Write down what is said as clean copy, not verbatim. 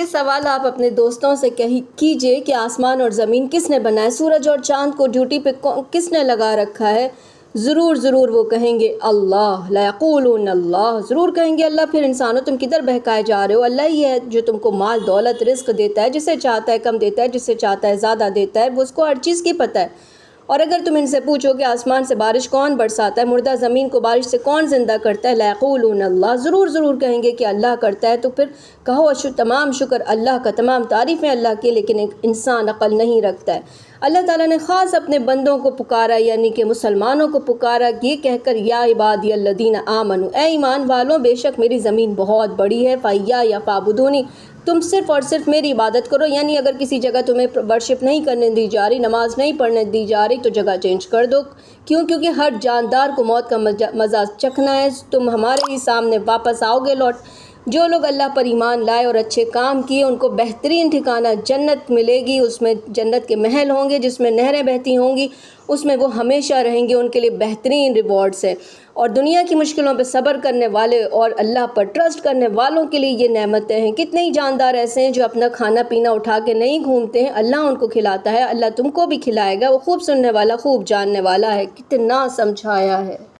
یہ سوال آپ اپنے دوستوں سے کیجئے کہ آسمان اور زمین کس نے بنائے، سورج اور چاند کو ڈیوٹی پہ کس نے لگا رکھا ہے؟ ضرور وہ کہیں گے اللہ، لیقولون اللہ، ضرور کہیں گے اللہ۔ پھر انسانوں تم کدھر بہکائے جا رہے ہو؟ اللہ ہی ہے جو تم کو مال دولت رزق دیتا ہے، جسے چاہتا ہے کم دیتا ہے، جسے چاہتا ہے زیادہ دیتا ہے، وہ اس کو ہر چیز کی پتہ ہے۔ اور اگر تم ان سے پوچھو کہ آسمان سے بارش کون برساتا ہے، مردہ زمین کو بارش سے کون زندہ کرتا ہے، لیقولون اللہ، ضرور کہیں گے کہ اللہ کرتا ہے۔ تو پھر کہو تمام شکر اللہ کا، تمام تعریفیں اللہ کی، لیکن ایک انسان عقل نہیں رکھتا ہے۔ اللہ تعالیٰ نے خاص اپنے بندوں کو پکارا، یعنی کہ مسلمانوں کو پکارا، یہ کہہ کر یا عبادی الذین آمنوا، اے ایمان والوں، بے شک میری زمین بہت بڑی ہے، فَإِيَّايَ فَاعْبُدُونِ، تم صرف اور صرف میری عبادت کرو۔ یعنی اگر کسی جگہ تمہیں ورشپ نہیں کرنے دی جا رہی، نماز نہیں پڑھنے دی جا رہی، تو جگہ چینج کر دو۔ کیونکہ ہر جاندار کو موت کا مزہ چکھنا ہے، تم ہمارے ہی سامنے واپس آؤ گے لوٹ۔ جو لوگ اللہ پر ایمان لائے اور اچھے کام کیے، ان کو بہترین ٹھکانہ جنت ملے گی، اس میں جنت کے محل ہوں گے جس میں نہریں بہتی ہوں گی، اس میں وہ ہمیشہ رہیں گے، ان کے لیے بہترین ریوارڈز ہے۔ اور دنیا کی مشکلوں پہ صبر کرنے والے اور اللہ پر ٹرسٹ کرنے والوں کے لیے یہ نعمتیں ہیں۔ کتنے ہی جاندار ایسے ہیں جو اپنا کھانا پینا اٹھا کے نہیں گھومتے ہیں، اللہ ان کو کھلاتا ہے، اللہ تم کو بھی کھلائے گا، وہ خوب سننے والا خوب جاننے والا ہے۔ کتنا سمجھایا ہے۔